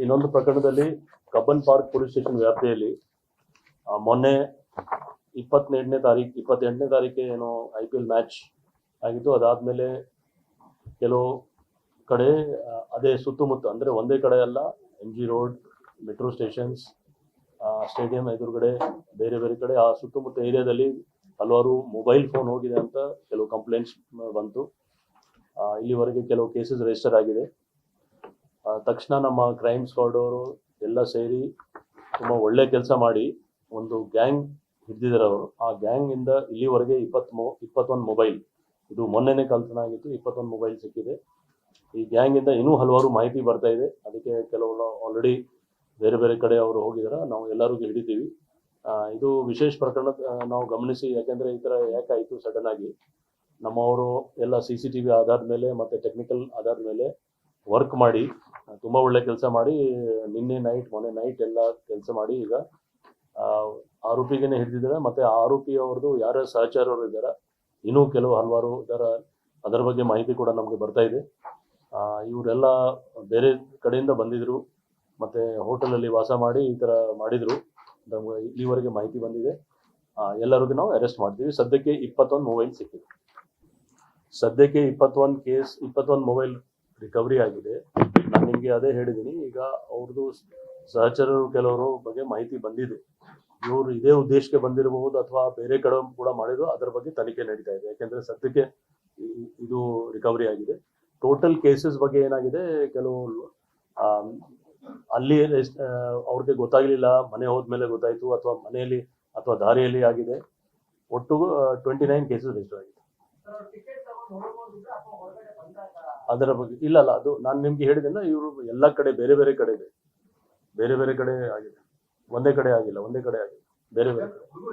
ಇನ್ನೊಂದು ಪ್ರಕರಣದಲ್ಲಿ Cubbon park police station ವ್ಯಾಪ್ತಿಯಲ್ಲಿ ಮೊನ್ನೆ 28ನೇ ತಾರೀಕಿಗೆ ಏನೋ IPL ಮ್ಯಾಚ್ ಆಗಿತ್ತು. ಅದಾದಮೇಲೆ ಕೆಲವು ಕಡೆ ಅದೇ ಸುತ್ತಮುತ್ತ ಅಂದರೆ ಒಂದೇ ಕಡೆ ಅಲ್ಲ, MG road, metro stations, stadium ಎದುರುಗಡೆ, ಬೇರೆ ಬೇರೆ ಕಡೆ ಆ ಸುತ್ತಮುತ್ತ ಏರಿಯಾದಲ್ಲಿ ಹಲವಾರು ಮೊಬೈಲ್ ಫೋನ್ ಹೋಗಿದೆ ಅಂತ ಕೆಲವು ಕಂಪ್ಲೇಂಟ್ಸ್ ಬಂತು. ಇಲ್ಲಿವರೆಗೆ ಕೆಲವು ಕೇಸಸ್ ರಿಜಿಸ್ಟರ್ ಆಗಿದೆ. ತಕ್ಷಣ ನಮ್ಮ ಕ್ರೈಮ್ ಸ್ಕ್ವಾಡ್ ಅವರು ಎಲ್ಲ ಸೇರಿ ತುಂಬ ಒಳ್ಳೆ ಕೆಲಸ ಮಾಡಿ ಒಂದು ಗ್ಯಾಂಗ್ ಹಿಡಿದಿದ್ದಾರೆ ಅವರು. ಆ ಗ್ಯಾಂಗಿಂದ ಇಲ್ಲಿವರೆಗೆ 21 ಮೊಬೈಲ್, ಇದು ಮೊನ್ನೆನೇ ಕಳ್ತನ ಆಗಿತ್ತು, 21 ಮೊಬೈಲ್ ಸಿಕ್ಕಿದೆ. ಈ ಗ್ಯಾಂಗಿಂದ ಇನ್ನೂ ಹಲವಾರು ಮಾಹಿತಿ ಬರ್ತಾ ಇದೆ. ಅದಕ್ಕೆ ಕೆಲವು ಆಲ್ರೆಡಿ ಬೇರೆ ಬೇರೆ ಕಡೆ ಅವರು ಹೋಗಿದ್ದಾರೆ, ನಾವು ಎಲ್ಲರಿಗೂ ಹಿಡಿತೀವಿ. ಇದು ವಿಶೇಷ ಪ್ರಕರಣ ನಾವು ಗಮನಿಸಿ, ಯಾಕೆಂದರೆ ಈ ಥರ ಯಾಕಾಯಿತು ಸಡನ್ ಆಗಿ. ನಮ್ಮವರು ಎಲ್ಲ CCTV ಆಧಾರದ ಮೇಲೆ ಮತ್ತು ಟೆಕ್ನಿಕಲ್ ಆಧಾರದ ಮೇಲೆ ವರ್ಕ್ ಮಾಡಿ ತುಂಬ ಒಳ್ಳೆ ಕೆಲಸ ಮಾಡಿ ಮೊನ್ನೆ ನೈಟ್ ಎಲ್ಲ ಕೆಲಸ ಮಾಡಿ ಈಗ ಆರೋಪಿಗೇನೆ ಹಿಡಿದಿದ್ದಾರೆ. ಮತ್ತು ಆ ಆರೋಪಿ ಅವ್ರದ್ದು ಯಾರ ಸಹಚರರು ಇದ್ದಾರೆ, ಇನ್ನೂ ಕೆಲವು ಹಲವಾರು ಅದರ ಬಗ್ಗೆ ಮಾಹಿತಿ ಕೂಡ ನಮಗೆ ಬರ್ತಾ ಇದೆ. ಇವರೆಲ್ಲ ಬೇರೆ ಕಡೆಯಿಂದ ಬಂದಿದ್ರು ಮತ್ತು ಹೋಟೆಲಲ್ಲಿ ವಾಸ ಮಾಡಿ ಈ ಥರ ಮಾಡಿದರು. ನಮಗೆ ಇಲ್ಲಿವರೆಗೆ ಮಾಹಿತಿ ಬಂದಿದೆ. ಎಲ್ಲರಿಗೂ ನಾವು ಅರೆಸ್ಟ್ ಮಾಡ್ತೀವಿ. ಸದ್ಯಕ್ಕೆ 21 ಮೊಬೈಲ್ ಸಿಕ್ಕಿದೆ. ಸದ್ಯಕ್ಕೆ 21 ಮೊಬೈಲ್ ರಿಕವರಿ ಆಗಿದೆ. ನಾನು ನಿಮಗೆ ಅದೇ ಹೇಳಿದ್ದೀನಿ. ಈಗ ಅವ್ರದ್ದು ಸಹಚರರು ಕೆಲವರು ಬಗ್ಗೆ ಮಾಹಿತಿ ಬಂದಿದೆ. ಇವರು ಇದೇ ಉದ್ದೇಶಕ್ಕೆ ಬಂದಿರಬಹುದು ಅಥವಾ ಬೇರೆ ಕಡೆ ಕೂಡ ಮಾಡಿದ್ರು, ಅದರ ಬಗ್ಗೆ ತನಿಖೆ ನಡೀತಾ ಇದೆ. ಯಾಕೆಂದರೆ ಸದ್ಯಕ್ಕೆ ಇದು ರಿಕವರಿ ಆಗಿದೆ. ಟೋಟಲ್ ಕೇಸಸ್ ಬಗ್ಗೆ ಏನಾಗಿದೆ, ಕೆಲವು ಅಲ್ಲಿ ಅವ್ರಿಗೆ ಗೊತ್ತಾಗಲಿಲ್ಲ, ಮನೆ ಹೋದ್ಮೇಲೆ ಗೊತ್ತಾಯಿತು, ಅಥವಾ ಮನೆಯಲ್ಲಿ ಅಥವಾ ದಾರಿಯಲ್ಲಿ ಆಗಿದೆ. ಒಟ್ಟು 29 ಕೇಸಸ್ ರಿಜಿಸ್ಟರ್ ಆಗಿದೆ. ಅದರ ಬಗ್ಗೆ ಇಲ್ಲ, ಅದು ನಾನು ನಿಮ್ಗೆ ಹೇಳಿದೆಲ್ಲ, ಇವರು ಎಲ್ಲ ಕಡೆ ಬೇರೆ ಬೇರೆ ಕಡೆ ಇದೆ, ಬೇರೆ ಬೇರೆ ಕಡೆ ಆಗಿದೆ. ಒಂದೇ ಕಡೆ ಆಗಿಲ್ಲ, ಬೇರೆ ಬೇರೆ ಕಡೆ.